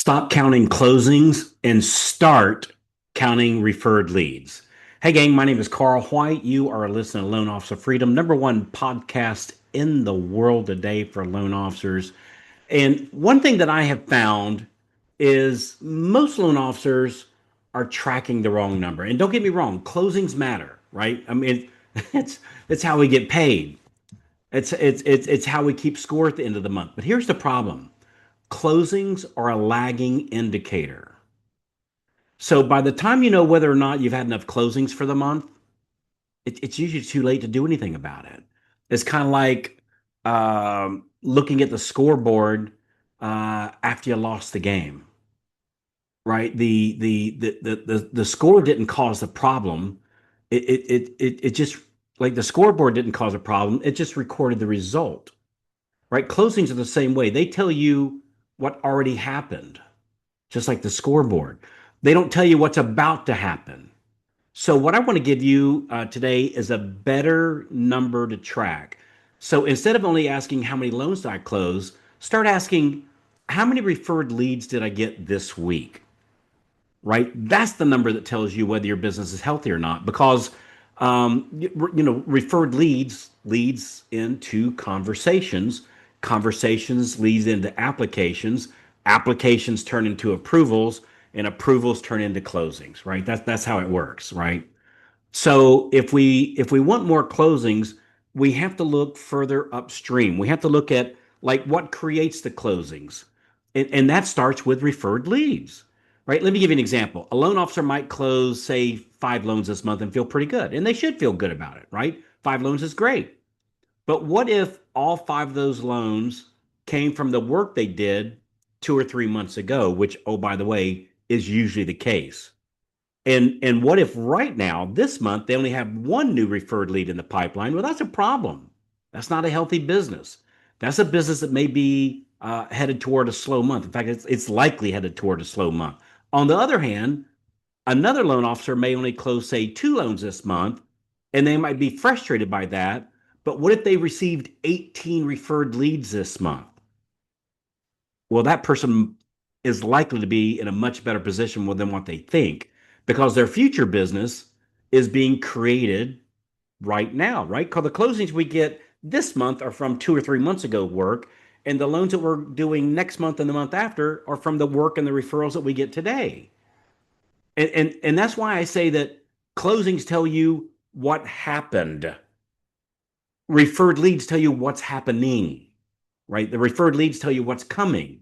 Stop counting closings and start counting referred leads. Hey, gang, my name is Carl White. You are listening to Loan Officer Freedom, number one podcast in the world today for loan officers. And one thing that I have found is most loan officers are tracking the wrong number. And don't get me wrong, closings matter, right? I mean, it's how we get paid. It's how we keep score at the end of the month. But here's the problem. Closings are a lagging indicator. So by the time you know whether or not you've had enough closings for the month, it's usually too late to do anything about it. It's kind of like looking at the scoreboard after you lost the game, right? The score didn't cause the problem. It just like the scoreboard didn't cause a problem. It just recorded the result, right? Closings are the same way. They tell you what already happened, just like the scoreboard. They don't tell you what's about to happen. So, what I want to give you today is a better number to track. So, instead of only asking how many loans did I close, start asking how many referred leads did I get this week? Right? That's the number that tells you whether your business is healthy or not. Because referred leads into conversations. Conversations leads into applications. Applications turn into approvals, and approvals turn into closings. Right? That's how it works. Right? So if we want more closings, we have to look further upstream. We have to look at like what creates the closings. And that starts with referred leads. Right? Let me give you an example. A loan officer might close, say, 5 loans this month and feel pretty good. And they should feel good about it, right? 5 loans is great. But what if all 5 of those loans came from the work they did 2 or 3 months ago, which, oh, by the way, is usually the case? And what if right now, this month, they only have one new referred lead in the pipeline? Well, that's a problem. That's not a healthy business. That's a business that may be headed toward a slow month. In fact, it's likely headed toward a slow month. On the other hand, another loan officer may only close, say, 2 loans this month, and they might be frustrated by that. But what if they received 18 referred leads this month? Well, that person is likely to be in a much better position than what they think because their future business is being created right now, right? Because the closings we get this month are from 2 or 3 months ago work, and the loans that we're doing next month and the month after are from the work and the referrals that we get today. And that's why I say that closings tell you what happened. Referred leads tell you what's happening, right? The referred leads tell you what's coming.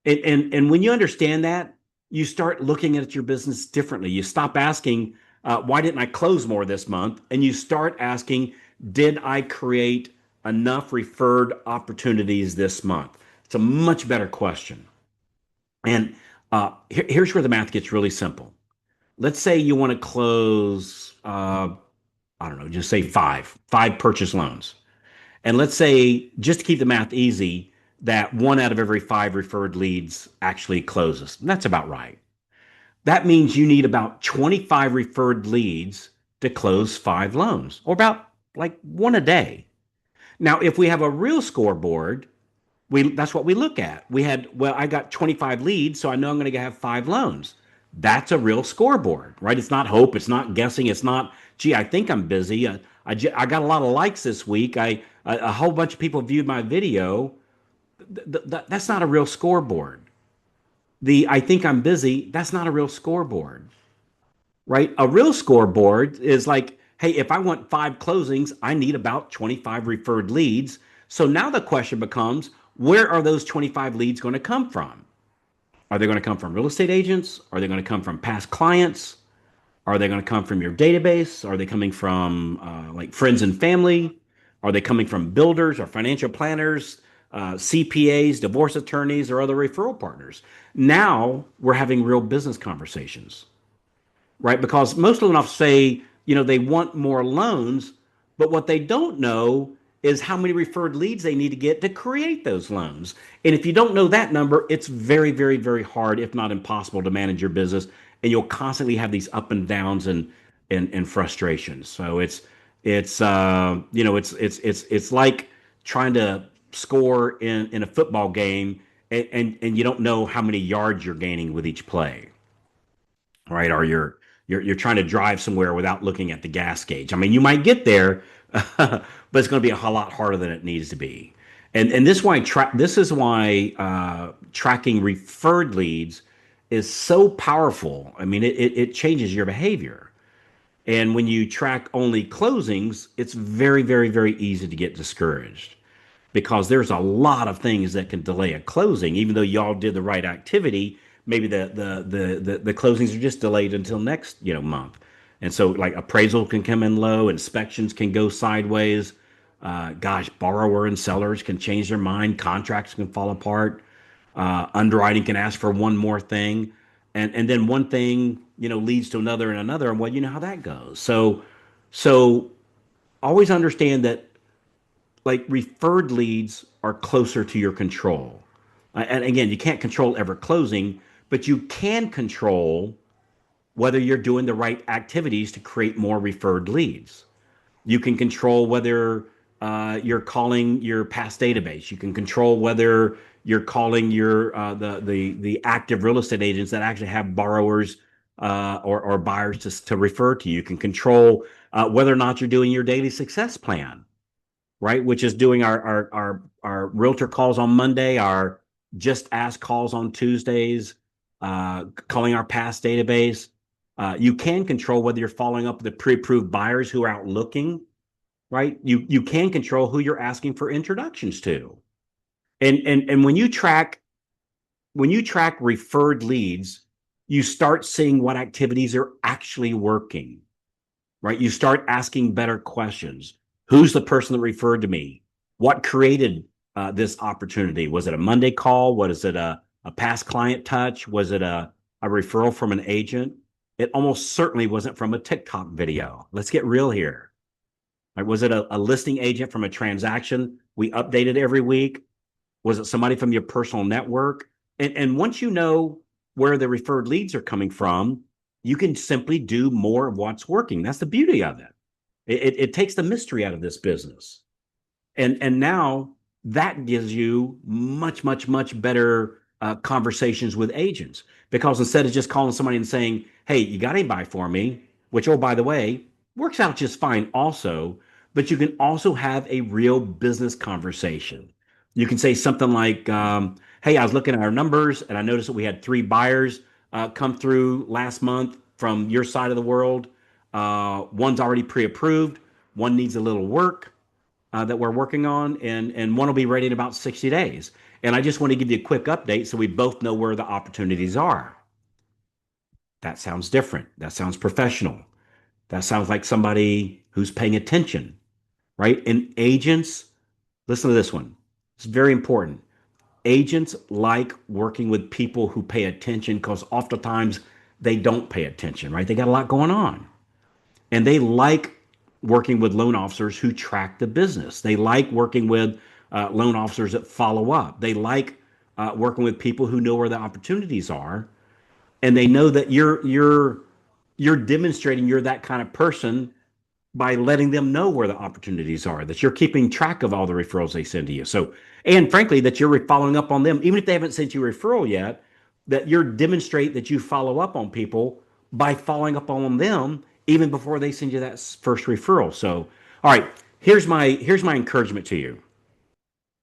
And when you understand that, you start looking at your business differently. You stop asking, why didn't I close more this month? And you start asking, did I create enough referred opportunities this month? It's a much better question. And here's where the math gets really simple. Let's say you want to close, I don't know, just say five purchase loans. And let's say, just to keep the math easy, that 1 out of every 5 referred leads actually closes. That's about right. That means you need about 25 referred leads to close 5 loans, or about like one a day. Now, if we have a real scoreboard, that's what we look at. I got 25 leads, so I know I'm going to have 5 loans. That's a real scoreboard, right? It's not hope. It's not guessing. It's not, gee, I think I'm busy. I got a lot of likes this week. A whole bunch of people viewed my video. That's not a real scoreboard. I think I'm busy. That's not a real scoreboard, right? A real scoreboard is like, hey, if I want 5 closings, I need about 25 referred leads. So now the question becomes, where are those 25 leads going to come from? Are they going to come from real estate agents? Are they going to come from past clients? Are they going to come from your database? Are they coming from like friends and family? Are they coming from builders or financial planners, CPAs, divorce attorneys, or other referral partners? Now we're having real business conversations, right? Because most loan officers say, they want more loans, but what they don't know is how many referred leads they need to get to create those loans. And if you don't know that number, it's very, very, very hard, if not impossible, to manage your business. And you'll constantly have these up and downs and frustrations. So it's like trying to score in a football game and you don't know how many yards you're gaining with each play, right? Or you're trying to drive somewhere without looking at the gas gauge. I mean, you might get there, but it's going to be a whole lot harder than it needs to be. And this is why tracking referred leads is so powerful. I mean, it changes your behavior. And when you track only closings, it's very, very, very easy to get discouraged because there's a lot of things that can delay a closing. Even though y'all did the right activity, maybe the closings are just delayed until next month. And so like appraisal can come in low, inspections can go sideways. Gosh, borrower and sellers can change their mind, contracts can fall apart, underwriting can ask for one more thing, and then one thing leads to another and another, and well, you know how that goes. So always understand that like referred leads are closer to your control. And again, you can't control ever closing, but you can control whether you're doing the right activities to create more referred leads. You can control whether you're calling your past database. You can control whether you're calling your the active real estate agents that actually have borrowers or buyers to refer to you. You can control whether or not you're doing your daily success plan, right? Which is doing our realtor calls on Monday, our just ask calls on Tuesdays, calling our past database. You can control whether you're following up with the pre-approved buyers who are out looking, right? You can control who you're asking for introductions to. And when you track referred leads, you start seeing what activities are actually working, right? You start asking better questions. Who's the person that referred to me? What created this opportunity? Was it a Monday call? Was it a past client touch? Was it a referral from an agent? It almost certainly wasn't from a TikTok video. Let's get real here. Like, was it a listing agent from a transaction we updated every week? Was it somebody from your personal network? And once you know where the referred leads are coming from, you can simply do more of what's working. That's the beauty of it. It takes the mystery out of this business. And now that gives you much, much, much better conversations with agents because instead of just calling somebody and saying, hey, you got anybody for me, which, oh, by the way, works out just fine also, but you can also have a real business conversation. You can say something like, hey, I was looking at our numbers and I noticed that we had 3 buyers come through last month from your side of the world. One's already pre-approved. One needs a little work that we're working on, and one will be ready in about 60 days. And I just want to give you a quick update so we both know where the opportunities are. That sounds different. That sounds professional. That sounds like somebody who's paying attention, right? And agents, listen to this one. It's very important. Agents like working with people who pay attention because oftentimes they don't pay attention, right? They got a lot going on. And they like working with loan officers who track the business. They like working with loan officers that follow up. They like working with people who know where the opportunities are, and they know that you're demonstrating you're that kind of person by letting them know where the opportunities are, that you're keeping track of all the referrals they send to you. So, and frankly, that you're following up on them, even if they haven't sent you a referral yet, that you're demonstrate that you follow up on people by following up on them even before they send you that first referral. So, all right, here's my encouragement to you.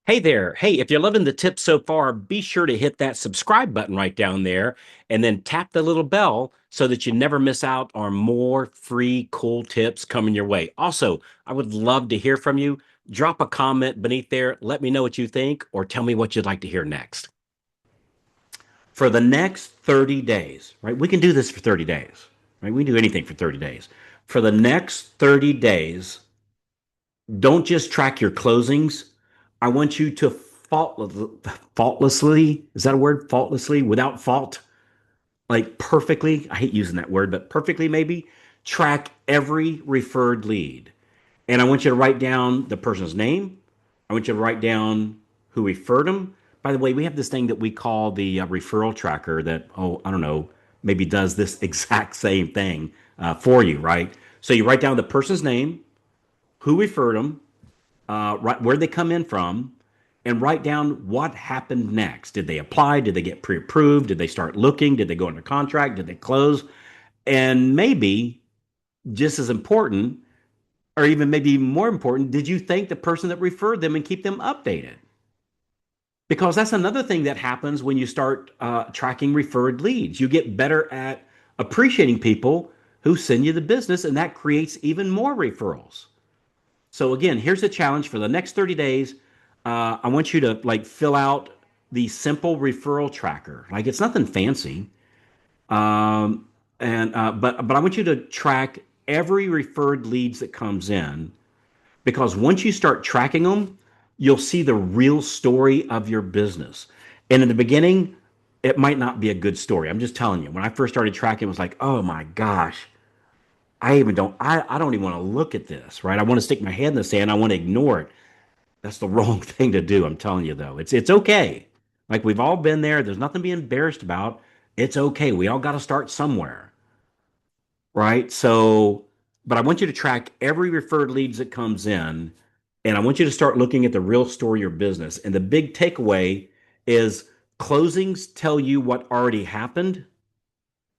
Hey there. Hey, if you're loving the tips so far, be sure to hit that subscribe button right down there and then tap the little bell so that you never miss out on more free cool tips coming your way. Also, I would love to hear from you. Drop a comment beneath there. Let me know what you think or tell me what you'd like to hear next. For the next 30 days, right? We can do this for 30 days, right? We can do anything for 30 days. For the next 30 days, don't just track your closings. I want you to faultlessly, is that a word? Faultlessly, without fault, like perfectly, I hate using that word, but perfectly maybe, track every referred lead. And I want you to write down the person's name. I want you to write down who referred them. By the way, we have this thing that we call the referral tracker that, oh, I don't know, maybe does this exact same thing for you, right? So you write down the person's name, who referred them, right, where they come in from, and write down what happened next. Did they apply? Did they get pre-approved? Did they start looking? Did they go under contract? Did they close? And maybe just as important, or even maybe even more important, did you thank the person that referred them and keep them updated? Because that's another thing that happens when you start tracking referred leads. You get better at appreciating people who send you the business, and that creates even more referrals. So again, here's the challenge for the next 30 days. I want you to like fill out the simple referral tracker. Like it's nothing fancy, and but I want you to track every referred leads that comes in, because once you start tracking them, you'll see the real story of your business. And in the beginning, it might not be a good story. I'm just telling you. When I first started tracking, it was like, oh my gosh, I don't even want to look at this, right? I want to stick my head in the sand. I want to ignore it. That's the wrong thing to do. I'm telling you though. It's okay. Like we've all been there. There's nothing to be embarrassed about. It's okay. We all got to start somewhere, right? So, but I want you to track every referred leads that comes in, and I want you to start looking at the real story of your business. And the big takeaway is closings tell you what already happened.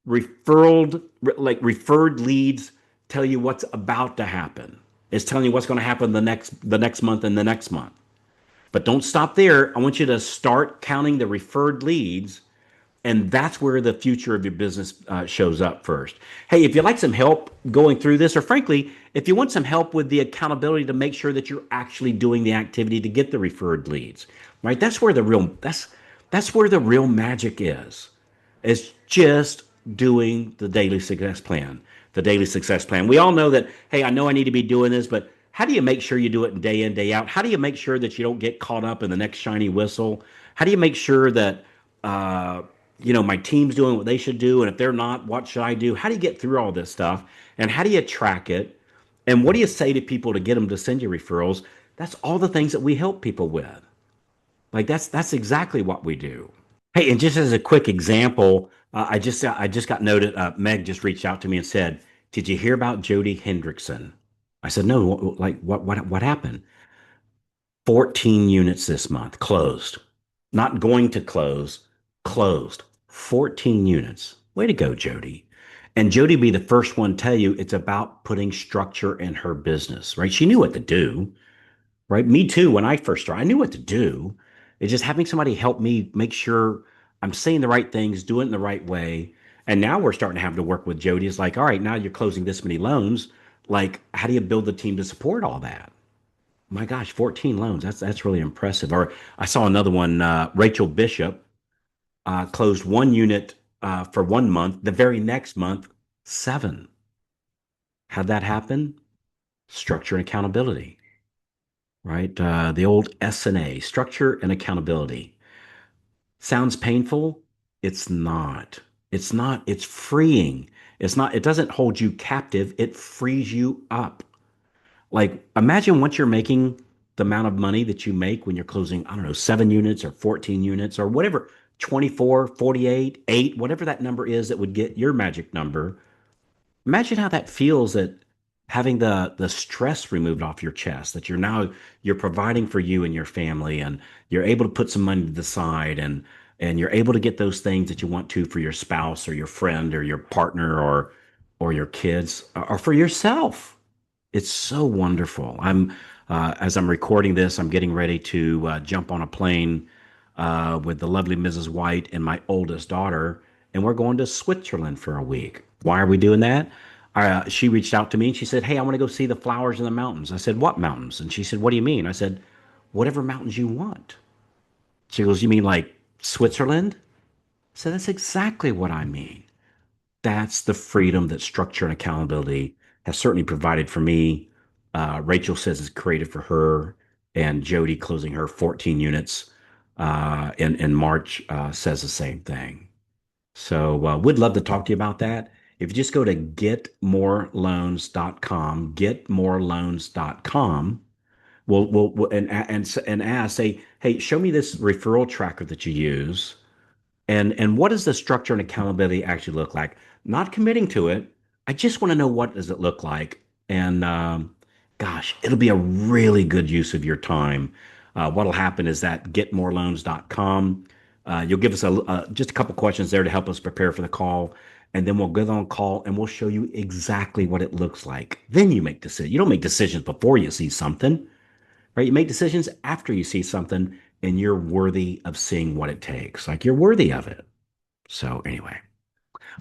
Referred leads tell you what's about to happen. It's telling you what's going to happen the next month and the next month. But don't stop there. I want you to start counting the referred leads, and that's where the future of your business shows up first. Hey, if you'd like some help going through this, or frankly, if you want some help with the accountability to make sure that you're actually doing the activity to get the referred leads, right? That's where the real magic is. It's just doing the daily success plan. The daily success plan. We all know that, hey, I know I need to be doing this, but how do you make sure you do it day in, day out? How do you make sure that you don't get caught up in the next shiny whistle? How do you make sure that, uh, my team's doing what they should do? And if they're not, what should I do? How do you get through all this stuff? And how do you track it? And what do you say to people to get them to send you referrals? That's all the things that we help people with. Like that's exactly what we do. Hey, and just as a quick example, I just got noted. Meg just reached out to me and said, "Did you hear about Jody Hendrickson?" I said, "No. Like what happened?" 14 units this month closed. Not going to close, closed. 14 units. Way to go, Jody. And Jody be the first one to tell you it's about putting structure in her business, right? She knew what to do, right? Me too. When I first started, I knew what to do. It's just having somebody help me make sure I'm saying the right things, doing it in the right way. And now we're starting to have to work with Jody. It's like, all right, now you're closing this many loans. Like, how do you build the team to support all that? My gosh, 14 loans. That's really impressive. Or I saw another one. Rachel Bishop closed one unit for 1 month. The very next month, seven. How'd that happen? Structure and accountability, right? The old S&A, structure and accountability. Sounds painful? It's not. It's not. It's freeing. It's not. It doesn't hold you captive. It frees you up. Like, imagine once you're making the amount of money that you make when you're closing, I don't know, 7 units or 14 units or whatever, 24, 48, 8, whatever that number is that would get your magic number. Imagine how that feels, that having the stress removed off your chest, that you're providing for you and your family, and you're able to put some money to the side, and you're able to get those things that you want to for your spouse or your friend or your partner or your kids or for yourself. It's so wonderful. As I'm recording this, I'm getting ready to jump on a plane with the lovely Mrs. White and my oldest daughter, and we're going to Switzerland for a week. Why are we doing that? She reached out to me and she said, "Hey, I want to go see the flowers in the mountains." I said, "What mountains?" And she said, "What do you mean?" I said, "Whatever mountains you want." She goes, "You mean like Switzerland?" I said, "That's exactly what I mean." That's the freedom that structure and accountability has certainly provided for me. Rachel says it's created for her, and Jody closing her 14 units in March says the same thing. So we'd love to talk to you about that. If you just go to getmoreloans.com, and ask, say, "Hey, show me this referral tracker that you use. And what does the structure and accountability actually look like?" Not committing to it. I just want to know, what does it look like? And gosh, it'll be a really good use of your time. What'll happen is that getmoreloans.com, you'll give us just a couple questions there to help us prepare for the call. And then we'll get on call and we'll show you exactly what it looks like. Then you make decisions. You don't make decisions before you see something, right? You make decisions after you see something and you're worthy of seeing what it takes. Like you're worthy of it. So, anyway.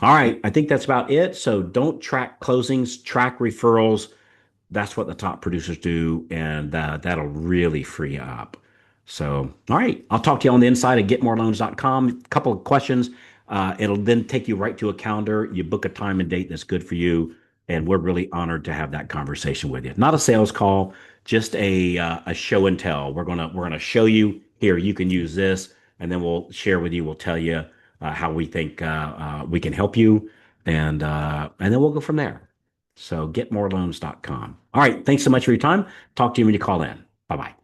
All right. I think that's about it. So, don't track closings, track referrals. That's what the top producers do. And that'll really free you up. So, all right. I'll talk to you on the inside at getmoreloans.com. A couple of questions. It'll then take you right to a calendar. You book a time and date that's good for you. And we're really honored to have that conversation with you. Not a sales call, just a show and tell. We're gonna show you here. You can use this, and then we'll share with you. We'll tell you how we think we can help you, and then we'll go from there. So getmoreloans.com. All right. Thanks so much for your time. Talk to you when you call in. Bye bye.